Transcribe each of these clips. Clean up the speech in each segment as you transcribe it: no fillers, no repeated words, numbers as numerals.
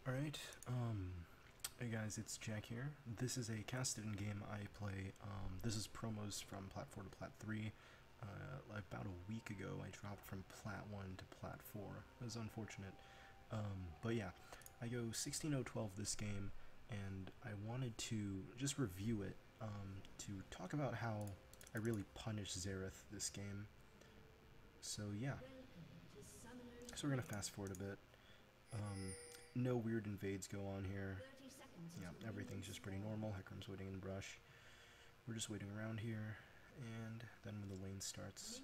Alright, hey guys, it's Jack here. This is a Kassadin game I play. This is promos from Plat 4 to Plat 3. About a week ago, I dropped from Plat 1 to Plat 4. It was unfortunate. But yeah, I go 16-0-12 this game, and I wanted to just review it, to talk about how I really punished Xerath this game. So yeah. So we're gonna fast forward a bit. No weird invades go on here. Yeah, everything's just pretty normal. Hecarim's waiting in brush. We're just waiting around here, and then when the lane starts,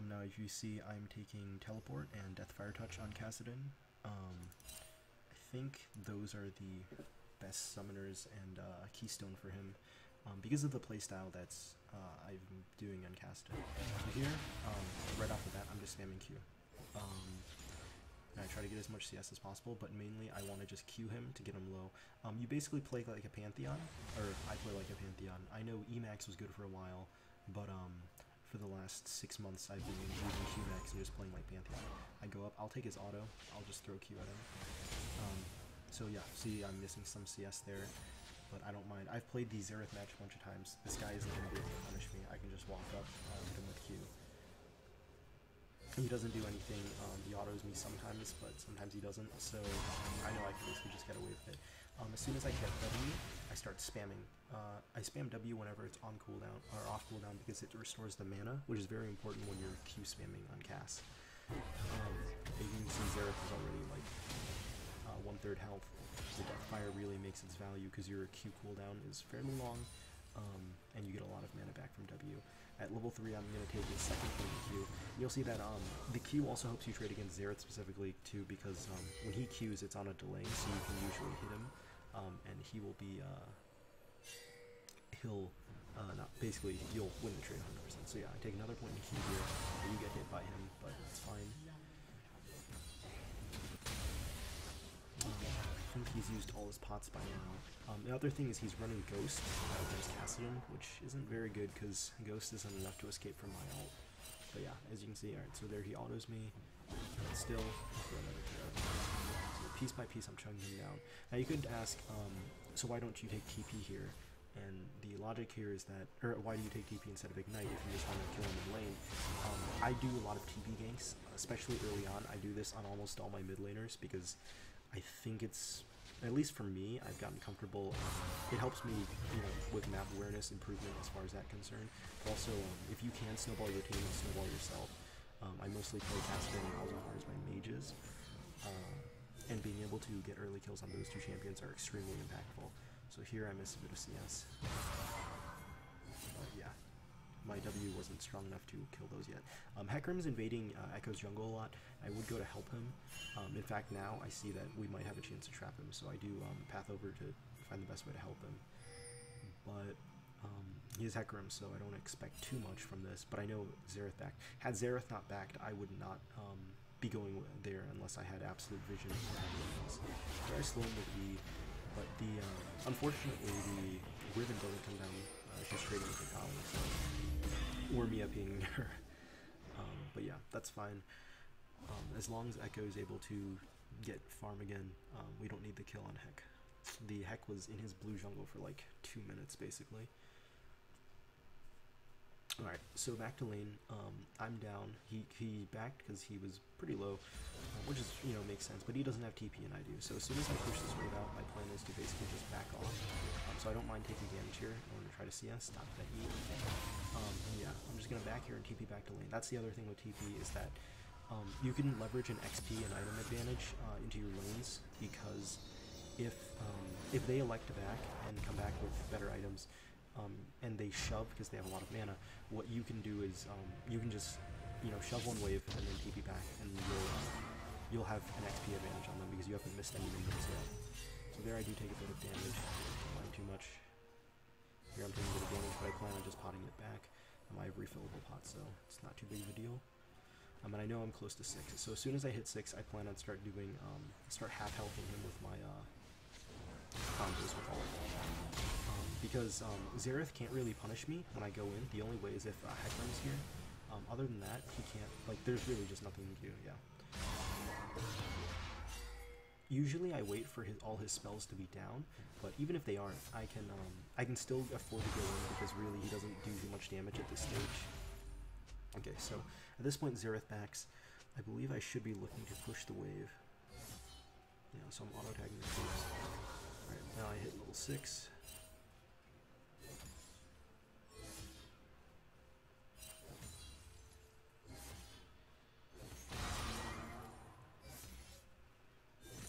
now if you see, I'm taking Teleport and Deathfire Touch on Kassadin. I think those are the best summoners and keystone for him, because of the playstyle that's I'm doing on Kassadin. So here, right off the bat, I'm just spamming Q. And I try to get as much CS as possible, but mainly I want to just Q him to get him low. You basically play like a Pantheon, or I play like a Pantheon. I know Emax was good for a while, but for the last 6 months I've been using Qmax and just playing like Pantheon. I go up, I'll take his auto, I'll just throw Q at him. So yeah, see, I'm missing some CS there, but I don't mind. I've played the Xerath match a bunch of times. This guy isn't going to be able to punish me. I can just walk up, hit him with Q. He doesn't do anything, he autos me sometimes, but sometimes he doesn't, so I know I can basically just get away with it. As soon as I get W, I start spamming. I spam W whenever it's on cooldown, or off cooldown, because it restores the mana, which is very important when you're Q spamming on Cass. You can see Xerath is already like 1/3 health. The Deathfire really makes its value because your Q cooldown is fairly long, and you get a lot of mana back from W. At level 3, I'm going to take a second point of Q. You'll see that the Q also helps you trade against Xerath specifically too, because when he Qs, it's on a delay, so you can usually hit him, and he will be, basically, you'll win the trade 100%. So yeah, I take another point in Q here. You get hit by him, but it's fine. I think he's used all his pots by now. The other thing is he's running Ghost against Kassadin, which isn't very good because Ghost isn't enough to escape from my ult. But yeah, as you can see, alright, so there he autos me, but still, for another throw. So piece by piece I'm chugging him down. Now you could ask, so why don't you take TP here? And the logic here is that, or why do you take TP instead of Ignite if you just want to kill him in lane? I do a lot of TP ganks, especially early on. I do this on almost all my mid laners because I think it's, at least for me, I've gotten comfortable. It helps me, with map awareness improvement as far as that concerned. Also, if you can snowball your team and snowball yourself, I mostly play Kassadin and Alzheimer as my mages, and being able to get early kills on those two champions are extremely impactful. So here I miss a bit of CS. But yeah, my W wasn't strong enough to kill those yet. Hecarim's invading Echo's jungle a lot. I would go to help him. In fact, now I see that we might have a chance to trap him, so I do path over to find the best way to help him. But he is Hecarim, so I don't expect too much from this, but I know Xerath backed. Had Xerath not backed, I would not be going there unless I had absolute vision. Very slow with E, but unfortunately the Riven doesn't come down. She's trading with the Kali, so, or Mia pinging her. But yeah, that's fine. As long as Echo is able to get farm again, we don't need the kill on Heck. The Heck was in his blue jungle for like 2 minutes basically. Alright, so back to lane. I'm down. He backed because he was pretty low, which is, makes sense, but he doesn't have TP and I do. So as soon as I push this wave out, my plan is to basically just back off. So I don't mind taking damage here. I want to try to CS, stop that E. Yeah, I'm just going to back here and TP back to lane. That's the other thing with TP is that you can leverage an XP and item advantage into your lanes, because if they elect to back and come back with better items, and they shove because they have a lot of mana, what you can do is you can just shove one wave and then TP back, and you'll have an XP advantage on them because you haven't missed any minions yet. So there I do take a bit of damage, don't mind too much. Here I'm taking a bit of damage, but I plan on just potting it back. I have refillable pots, so it's not too big of a deal. And I know I'm close to 6, so as soon as I hit 6, I plan on start half healthing him with my combos with all of them. Because Xerath can't really punish me when I go in. The only way is if Hecarim's here. Other than that, he can't, there's really just nothing to do, yeah. usually I wait for all his spells to be down, but even if they aren't, I can still afford to go in because really he doesn't do too much damage at this stage. Okay, so at this point Xerath backs. I believe I should be looking to push the wave. Yeah, so I'm auto-tagging the troops. Alright, now I hit level 6.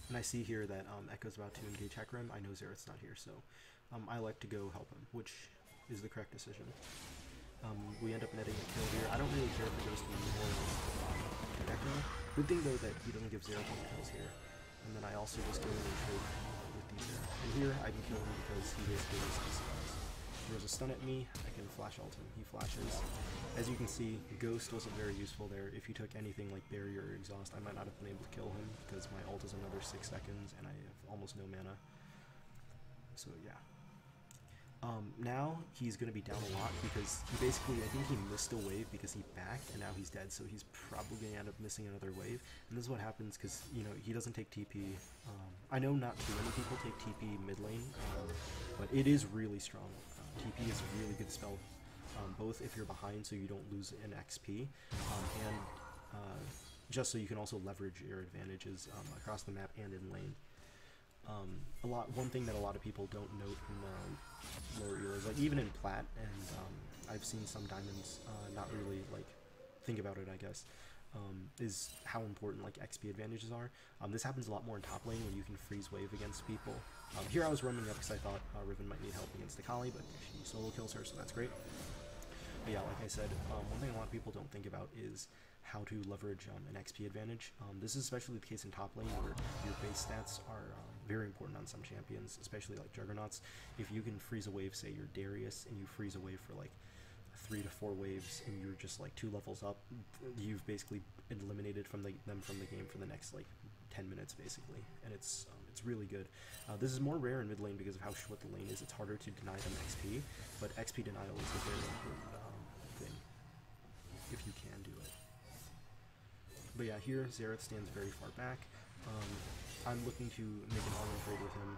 And I see here that Echo's about to engage Hecarim. I know Xerath's not here, so I like to go help him, which is the correct decision. We end up netting a kill here. I don't really care if it goes to me or to Echo. Good thing though that he doesn't give Xerath any kills here. And then I also just go in and trade with these there. And here I can kill him because he basically just spells. Throws a stun at me, I can flash ult him. He flashes. As you can see, Ghost wasn't very useful there. If he took anything like Barrier or Exhaust, I might not have been able to kill him because my ult is another 6 seconds and I have almost no mana. So yeah. Now he's going to be down a lot because he basically, I think he missed a wave because he backed and now he's dead, so he's probably going to end up missing another wave. And this is what happens because, you know, he doesn't take TP. I know not too many people take TP mid lane, but it is really strong. TP is a really good spell, both if you're behind so you don't lose an XP, and just so you can also leverage your advantages across the map and in lane. One thing that a lot of people don't note in lower eras, like even in Plat, and I've seen some diamonds not really like think about it, I guess, is how important like XP advantages are. This happens a lot more in top lane when you can freeze wave against people. Here I was roaming up because I thought Riven might need help against Akali, but she solo kills her, so that's great. But yeah, like I said, one thing a lot of people don't think about is how to leverage an XP advantage. This is especially the case in top lane where your base stats are very important on some champions, especially like Juggernauts. If you can freeze a wave, say you're Darius, and you freeze a wave for like 3 to 4 waves, and you're just like 2 levels up, you've basically eliminated them from the game for the next like 10 minutes basically, and it's really good. This is more rare in mid lane because of how short the lane is. It's harder to deny them XP, but XP denial is a very important thing if you can do it. But yeah, here Xerath stands very far back. I'm looking to make an all-in trade with him.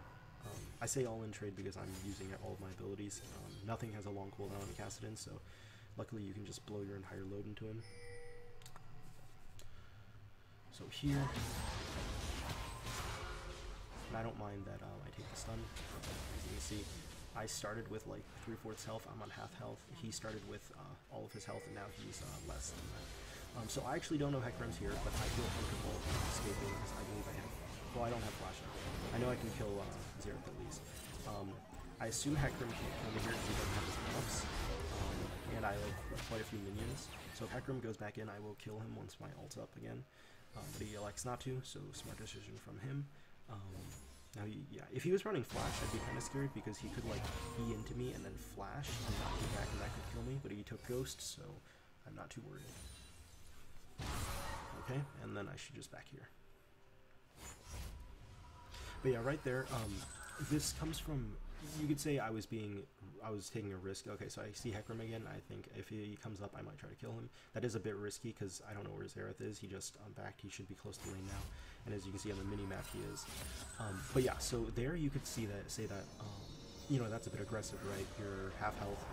I say all-in trade because I'm using all of my abilities. Nothing has a long cooldown on Kassadin, so luckily you can just blow your entire load into him. So here, and I don't mind that I take the stun. As you can see, I started with like 3/4 health. I'm on half health. He started with all of his health, and now he's less than that. So I actually don't know Hecarim's here, but I feel comfortable escaping because I believe I have. Well, I don't have flash now. I know I can kill Xerath at least. I assume Hecarim can't kill me here because he doesn't have his buffs, and I like quite a few minions. So if Hecarim goes back in, I will kill him once my ult's up again. But he elects not to, so smart decision from him. Now, yeah, if he was running flash, I'd be kind of scared because he could like E into me and then flash and knock me back, and that could kill me. But he took Ghost, so I'm not too worried. Okay, and then I should just back here. But yeah, right there, this comes from, you could say I was taking a risk. Okay, so I see Hecarim again. I think if he comes up, I might try to kill him. That is a bit risky because I don't know where Xerath is. He just backed. He should be close to lane now. And as you can see on the mini-map, he is. But yeah, so there you could say that, you know, that's a bit aggressive, right? You're half health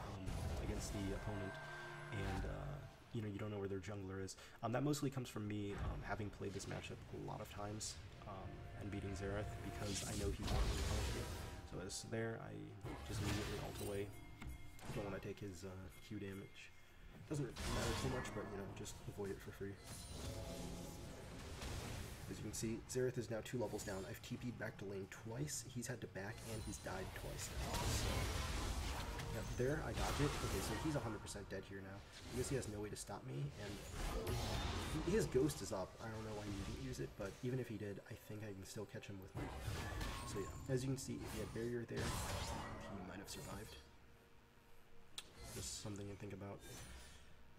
against the opponent, and you know, you don't know where their jungler is. That mostly comes from me having played this matchup a lot of times and beating Xerath because I know he won't really punish me. So as there, I just immediately ult away. I don't want to take his Q damage. Doesn't matter too much, but you know, just avoid it for free. As you can see, Xerath is now 2 levels down. I've TP'd back to lane twice. He's had to back, and he's died twice now. So, yeah, there, I dodge it. Okay, so he's 100% dead here now. Because he has no way to stop me, and his Ghost is up. I don't know why he didn't use it, but even if he did, I think I can still catch him with my... So yeah, as you can see, if he had Barrier there, he might have survived. Just something to think about.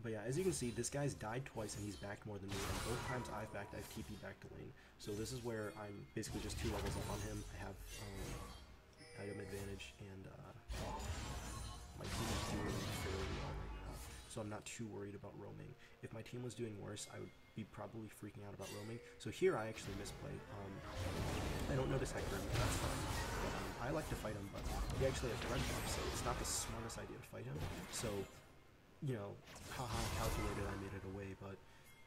But yeah, as you can see, this guy's died twice and he's backed more than me, and both times I've backed, I've TP'd back to lane. So this is where I'm basically just 2 levels up on him. I have item advantage, and my team is doing fairly well right now. So I'm not too worried about roaming. If my team was doing worse, I would be probably freaking out about roaming. So here I actually misplayed. don't notice Hector, that's fine. But, I like to fight him, but he actually has red buff, so it's not the smartest idea to fight him. So, you know, haha, calculated I made it away, but,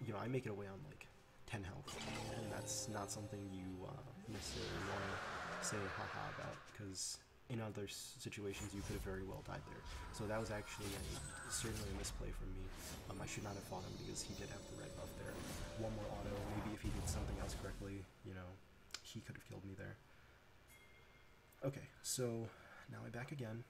you know, I make it away on, like, 10 health, and that's not something you necessarily want to say haha about, because in other situations you could have very well died there. So that was actually certainly a misplay from me. I should not have fought him because he did have the red buff there. One more auto, maybe if he did something else correctly, you know, he could have killed me there. Okay, so now I'm back again,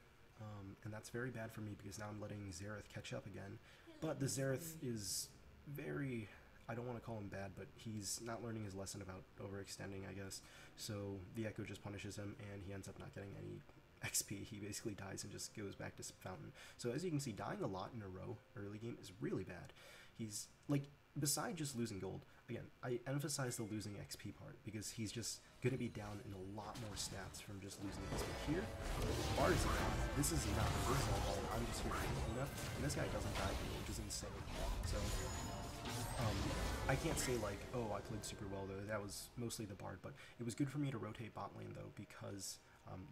and that's very bad for me because now I'm letting Xerath catch up again. But the Xerath is very, I don't want to call him bad, but he's not learning his lesson about overextending, I guess. So the Echo just punishes him, and he ends up not getting any XP. He basically dies and just goes back to Fountain. So as you can see, dying a lot in a row early game is really bad. He's, like, besides just losing gold, again, I emphasize the losing XP part, because he's just going to be down in a lot more stats from just losing XP. Here, Bard's this is not a personal ball, I'm just here for cleanup, and this guy doesn't die to me, which is insane. So, I can't say, like, oh, I played super well, though. That was mostly the Bard, but it was good for me to rotate bot lane, though, because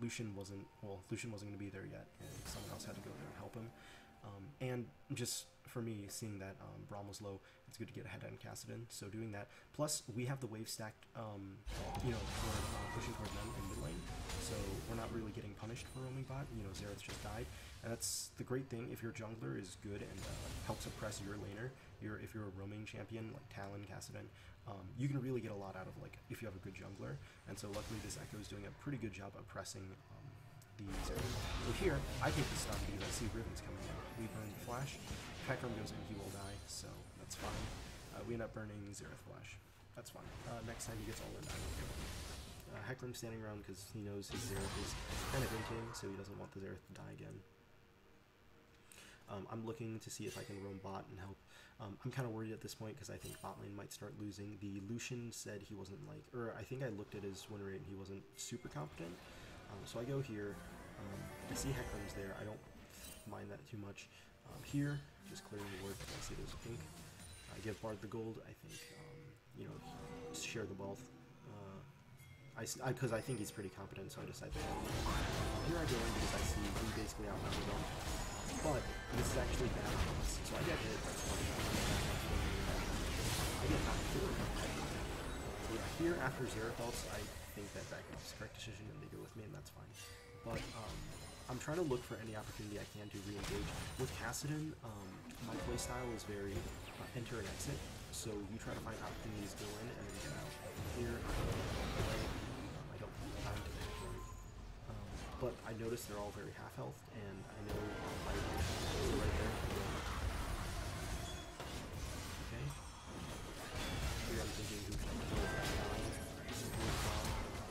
Lucian wasn't going to be there yet, and someone else had to go there and help him. And just for me, seeing that Braum was low, it's good to get ahead on Kassadin, so doing that. Plus, we have the wave stacked, you know, for pushing towards them in mid lane, so we're not really getting punished for roaming bot. You know, Xerath just died, and that's the great thing. If your jungler is good and helps oppress your laner, if you're a roaming champion like Talon, Kassadin, you can really get a lot out of, like, if you have a good jungler. And so luckily this Echo is doing a pretty good job oppressing the Xerath. So here, I take the stun because I see Riven's coming in. We burn the flash. If Hecarim goes in, he will die, so that's fine. We end up burning Xerath flash. That's fine. Next time he gets all in, I will kill him. Hecarim's standing around because he knows his Xerath is kind of inting, so he doesn't want the Xerath to die again. I'm looking to see if I can roam bot and help. I'm kind of worried at this point because I think bot lane might start losing. The Lucian said he wasn't, like, or I think I looked at his win rate and he wasn't super competent. So I go here. I see Hecarim's there. I don't mind that too much. Here, just clearing the ward. I see there's a pink. I give Bard the gold. I think, you know, share the wealth. Because I think he's pretty competent, so I decide to help him. Here I go in because I see he basically outnumbered him. But this is actually bad for us. So I get hit. That's funny. I get knocked through. So yeah, here after Xerath ults, I think that is the correct decision, and they go with me, and that's fine. But I'm trying to look for any opportunity I can to re-engage. With Kassadin, my playstyle is very enter and exit. So you try to find opportunities to go in and then get out. Here, I don't have time to make one. But I notice they're all very half health, and I know my is right there. Okay. Here I'm thinking who can kill that guy.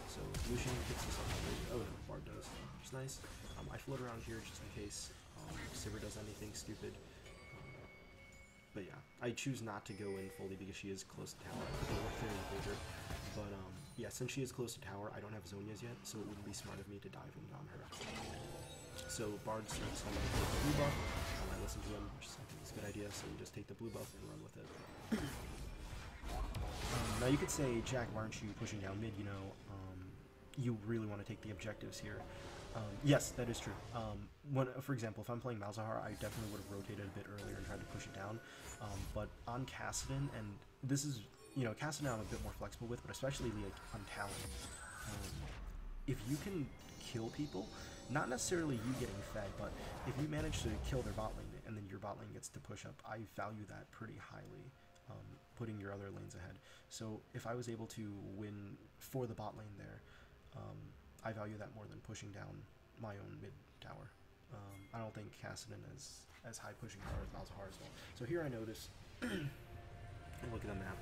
So Lucian picks this up. Oh no, Bard does. Which is nice. I float around here just in case Sivir does anything stupid. But yeah, I choose not to go in fully because she is close to tower. But yeah, since she is close to tower, I don't have Zhonya's yet, so it wouldn't be smart of me to dive in on her. So Bard starts on the blue buff. I listen to him, which I think is a good idea. So we just take the blue buff and run with it. Now you could say, Jack, why aren't you pushing down mid? You know, you really want to take the objectives here. Yes, that is true. For example, if I'm playing Malzahar, I definitely would have rotated a bit earlier and tried to push it down. But on Kassadin, and this is, you know, Kassadin I'm a bit more flexible with, but especially like on Talon, if you can kill people, not necessarily you getting fed, but if you manage to kill their bot lane and then your bot lane gets to push up, I value that pretty highly, putting your other lanes ahead. So if I was able to win for the bot lane there, I value that more than pushing down my own mid tower. I don't think Kassadin is as high pushing power as Malzahar as well. So here I notice, and look at the map.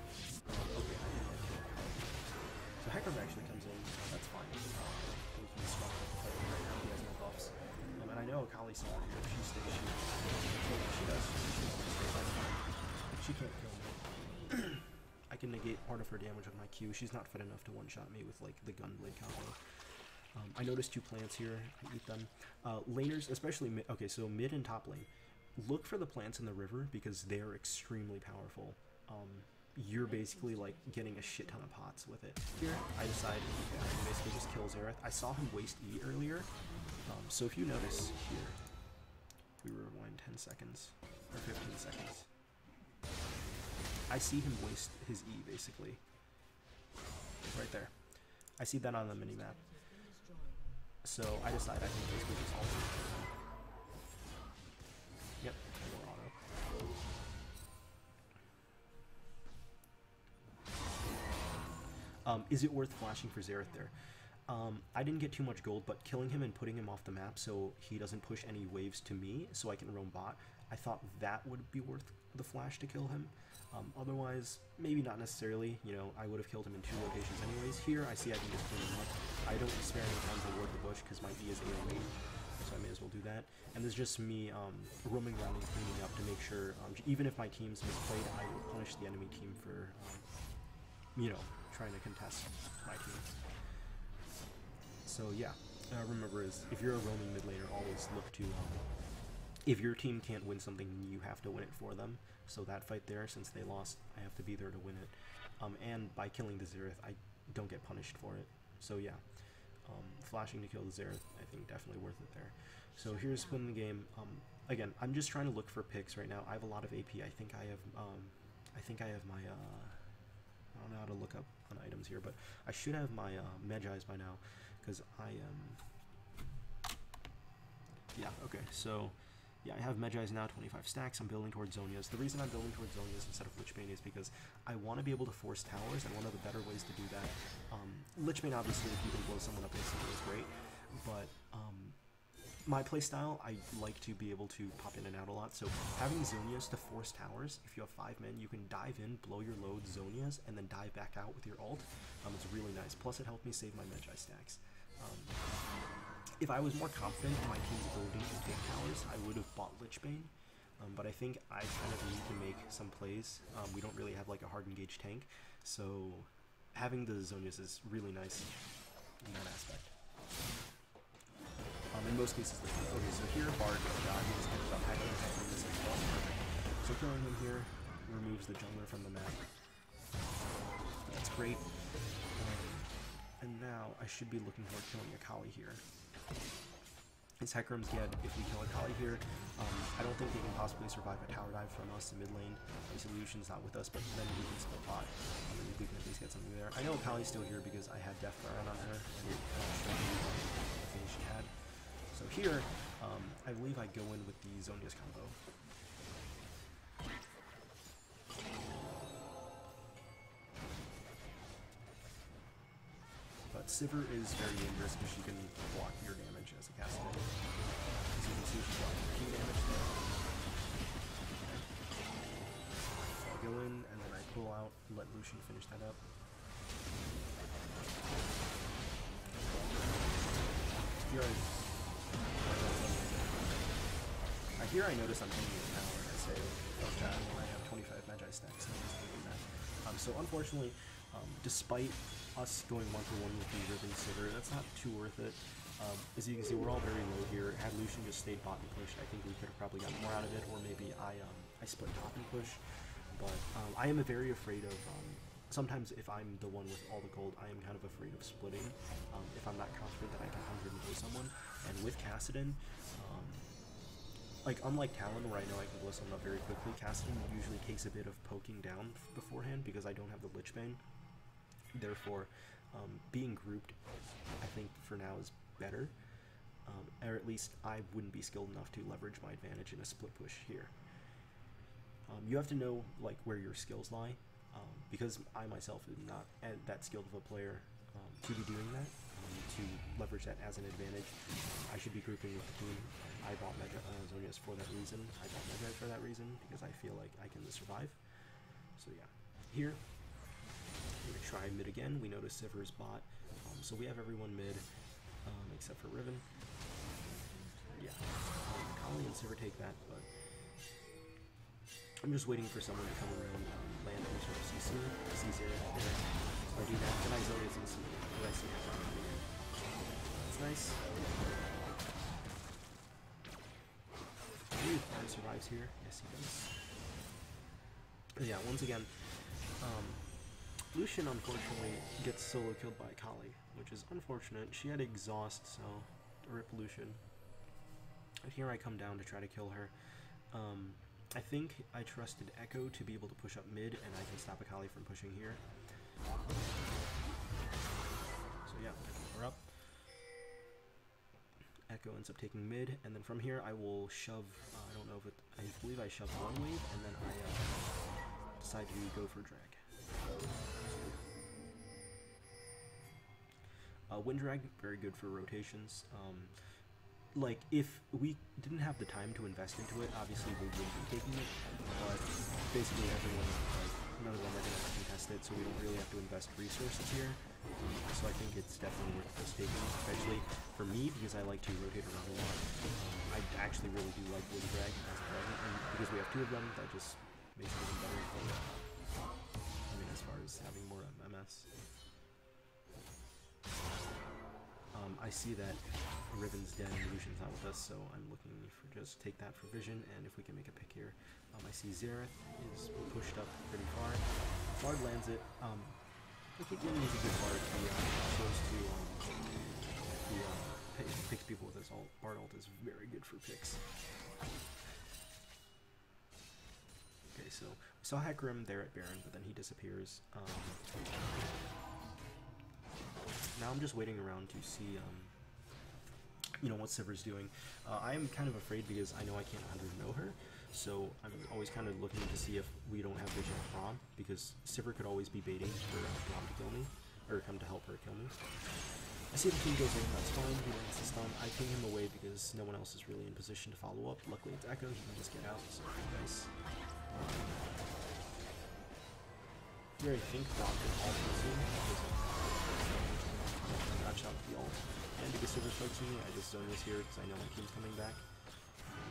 Okay, I didn't have to. So Hecarim actually comes in. That's fine. He's strong right now. He has no buffs. And I know Akali's not here. She stays. She does. She can't kill me. I can negate part of her damage with my Q. She's not fed enough to one-shot me with like the Gunblade combo. I noticed 2 plants here. I eat them. Laners, especially mid. Okay, so mid and top lane. Look for the plants in the river because they are extremely powerful. you're basically like getting a shit ton of pots with it. Here, I decide, okay, I can basically just kill Xerath. I saw him waste E earlier, so if you notice here, we rewind 10 seconds, or 15 seconds. I see him waste his E, basically. Right there. I see that on the minimap. So I decide I can basically just ult. Yep, more auto. Is it worth flashing for Xerath there? I didn't get too much gold, but killing him and putting him off the map so he doesn't push any waves to me so I can roam bot, I thought that would be worth the flash to kill him. Otherwise, maybe not necessarily. You know, I would have killed him in 2 locations anyways. Here, I see I can just clean him up. I don't spare any time to ward the bush because my E is AoE, so I may as well do that. And there's just me roaming around and cleaning up to make sure, even if my team's misplayed, I will punish the enemy team for, you know, trying to contest my team. So yeah, remember is if you're a roaming mid laner, always look to, if your team can't win something, you have to win it for them. So that fight there, since they lost, I have to be there to win it. And by killing the Xerath, I don't get punished for it. So yeah, flashing to kill the Xerath, I think definitely worth it there. So here's winning the game. Again, I'm just trying to look for picks right now. I have a lot of AP. I think I have my, I don't know how to look up on items here, but I should have my Medjais by now, because I yeah, okay, so yeah, I have Medjais now, 25 stacks. I'm building towards Zonias. The reason I'm building towards Zonias instead of Lichbane is because I want to be able to force towers, and one of the better ways to do that, Lichbane obviously if you can blow someone up instantly is great, but my playstyle, I like to be able to pop in and out a lot, so having Zonias to force towers, if you have 5 men, you can dive in, blow your load, Zonias, and then dive back out with your ult. It's really nice. Plus it helped me save my Medjai stacks. If I was more confident in my team's ability to take towers, I would have bought Lichbane, but I think I kind of need to make some plays. We don't really have like a hard engaged tank, so having the Zonias is really nice in that aspect. In most cases, okay, so here, Bard, he just ends up hacking this as well. Perfect. So killing him here removes the jungler from the map. That's great. And now I should be looking for killing Akali here. His Hecarim's dead. If we kill Akali here, I don't think they can possibly survive a tower dive from us in mid lane. Obviously, Lucian's not with us, but then we can split bot. And we can at least get something there. I know Akali's still here because I had Death Guard on her, and I think she had. So here, I believe I go in with the Zonias combo. But Sivir is very dangerous because she can block your damage as a Kassadin. As you can see, she blocked key damage there. So I go in, and then I pull out, and let Lucian finish that up. Here I notice I'm taking a tower, and I say, fuck that, when I have 25 Medjai stacks, no one's taking that. So unfortunately, despite us going 1-for-1 with the Reaver and Sivir, that's not too worth it. As you can see, we're all very low here. Had Lucian just stayed bot and pushed, I think we could have probably gotten more out of it, or maybe I split top and push. But I am very afraid of, sometimes if I'm the one with all the gold, I am kind of afraid of splitting, if I'm not confident that I can 100 and blow someone. And with Kassadin, like, unlike Talon, where I know I can blow someone up very quickly, Kassadin usually takes a bit of poking down beforehand because I don't have the Lichbane. Therefore, being grouped, I think, for now is better. Or at least I wouldn't be skilled enough to leverage my advantage in a split push here. You have to know, like, where your skills lie, because I myself am not that skilled of a player to be doing that. To leverage that as an advantage, I should be grouping with the team. I bought Zonias for that reason. I bought Medjai for that reason, because I feel like I can survive. So yeah. Here, we're going to try mid again. We notice Sivir's bot, so we have everyone mid, except for Riven. Yeah, Akali and Sivir take that, but I'm just waiting for someone to come around, land any sort of CC. I see Xerath there. So I do that, then I Zonias instantly. But I see that coming in. That's nice. Ooh, Bard survives here. Yes, he does. But yeah, once again, Lucian, unfortunately, gets solo killed by Kali, which is unfortunate. She had exhaust, so rip Lucian. And here I come down to try to kill her. I think I trusted Echo to be able to push up mid, and I can stop Akali from pushing here. So yeah, we're up. Echo ends up taking mid, and then from here I will shove, I don't know if it, I believe I shoved one wave, and then I decide to go for drag. Wind drag, very good for rotations. Like, if we didn't have the time to invest into it, obviously we wouldn't be taking it, but basically everyone, like, none of them are going to contest it, so we don't really have to invest resources here. So I think it's definitely worth us taking, especially for me, because I like to rotate around a lot. I actually really do like wind drag as a dragon, and because we have two of them, that just makes it even better for, I mean, as far as having more MS. I see that Riven's dead and Lucian's not with us, so I'm looking for just take that for vision, and if we can make a pick here. I see Xerath is pushed up pretty far. Bard lands it. Again, he's a good Bard. He chose to picks people with his ult. Bard ult is very good for picks. Okay, so we saw Hecarim there at Baron, but then he disappears. Now I'm just waiting around to see, you know, what Sivir's doing. I am kind of afraid because I know I can't 100 know her, so I'm always kind of looking to see if we don't have vision of Braum, because Sivir could always be baiting for Braum to kill me, or come to help her kill me. I see the king goes in, that's fine, he lands the stun. I ping him away because no one else is really in position to follow up. Luckily it's Echo, he can just get out, so nice. Here I think Braum can also soon. Notch out the ult. And because Sivir strikes me, I just zone this here because I know my team's coming back.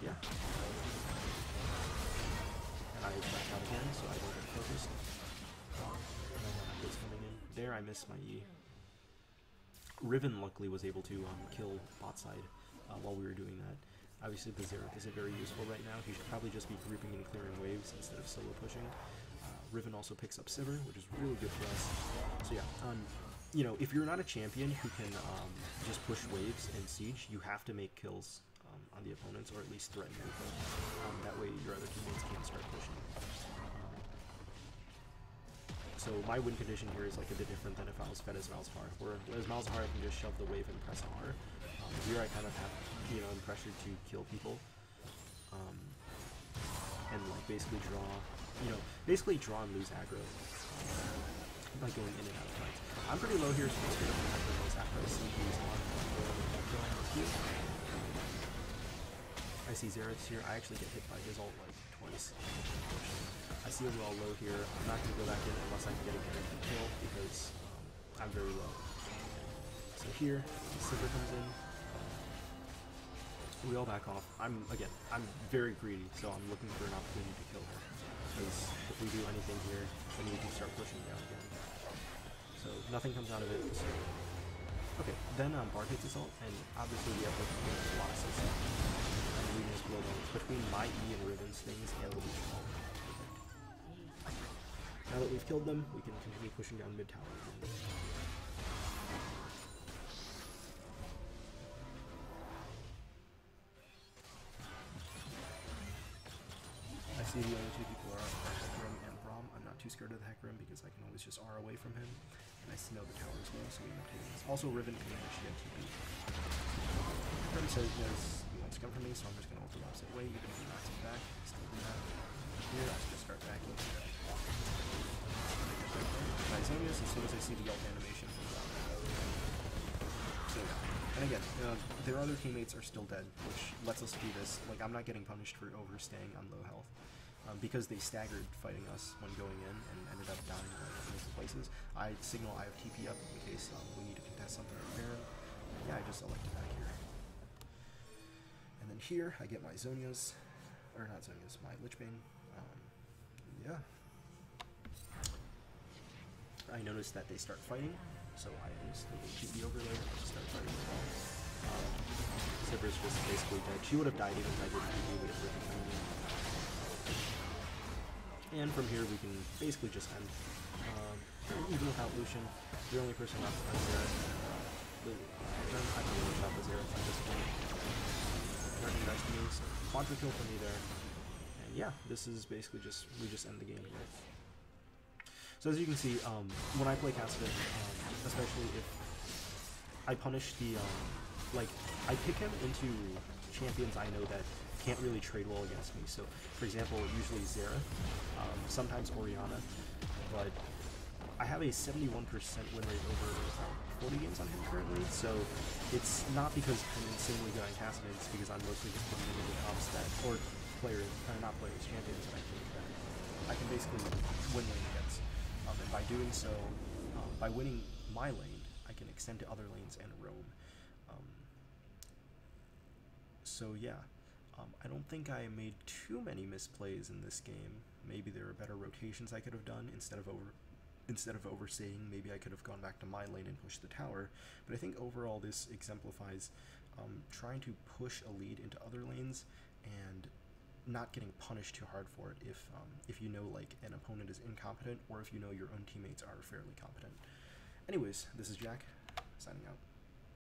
Yeah. And I back out again, so I don't get focused. And I know Echo's coming in. There I missed my E. Riven luckily was able to kill bot side while we were doing that. Obviously the Xerath isn't very useful right now. He should probably just be grouping and clearing waves instead of solo pushing. Riven also picks up Sivir, which is really good for us. So yeah, you know, if you're not a champion who can just push waves and siege, you have to make kills on the opponents, or at least threaten anything. That way your other teammates can't start pushing. So my win condition here is like a bit different than if I was fed as Malzahar, where as Malzahar I can just shove the wave and press R. Here I kind of have, you know, I'm pressured to kill people. And like basically draw, you know, draw and lose aggro. By going in and out of fights. I'm pretty low here, so I'm just going to protect the most after I see he's on. I see Xerath's here. I actually get hit by his ult like twice. I see him all low here. I'm not going to go back in unless I can get a guaranteed kill because I'm very low. So here, Sivir comes in. We all back off. I'm very greedy, so I'm looking for an opportunity to kill her. Because if we do anything here, then we can start pushing down again. So nothing comes out of it. So. Okay, then Bard hits his ult, and obviously we have a lot of success. And we just blow them between my E and Riven's things and the Lucian ult. Now that we've killed them, we can continue pushing down mid tower. I see the only two people are Hecarim and Braum. I'm not too scared of the Hecarim because I can always just R away from him. And I know the tower as well, so we end up taking this. Also, Riven can actually get TP. Hecarim says he wants to come from me, so I'm just going to ult the opposite way, even if he knocks me back. Still do that. Here, I just start backing. As soon as I see the ult animation from Braum. So, and again, their other teammates are still dead, which lets us do this. Like, I'm not getting punished for overstaying on low health. Because they staggered fighting us when going in and ended up dying in multiple places. I signal I have TP up in case we need to contest something at Baron. Yeah, I just elected back here. And then here, I get my Zhonya's, or not Zhonya's, my Lichbane. Yeah. I noticed that they start fighting, so I use the TP overlay and just start fighting them all. Sivir's just basically dead. She would have died even if I didn't TP, but it would have. And from here we can basically just end. even without Lucian, the only person left is Xerath. I can really shot the Xerath at this point. Running next to me, so quadra kill for me there. And yeah, this is basically just, we just end the game here. So as you can see, when I play Kassadin, especially if I punish the, like, I pick him into champions I know that can't really trade well against me. So, for example, usually Xerath, sometimes Orianna, but I have a 71% win rate over 40 games on him currently, so it's not because I'm insanely good on Kassadin, it's because I'm mostly just putting him into comps that, or players, not players, champions that I think that I can basically win lane against. And by doing so, by winning my lane, I can extend to other lanes and roam. So yeah, I don't think I made too many misplays in this game. Maybe there are better rotations I could have done instead of overseeing. Maybe I could have gone back to my lane and pushed the tower. But I think overall this exemplifies trying to push a lead into other lanes and not getting punished too hard for it if you know like an opponent is incompetent or if you know your own teammates are fairly competent. Anyways, this is Jack, signing out.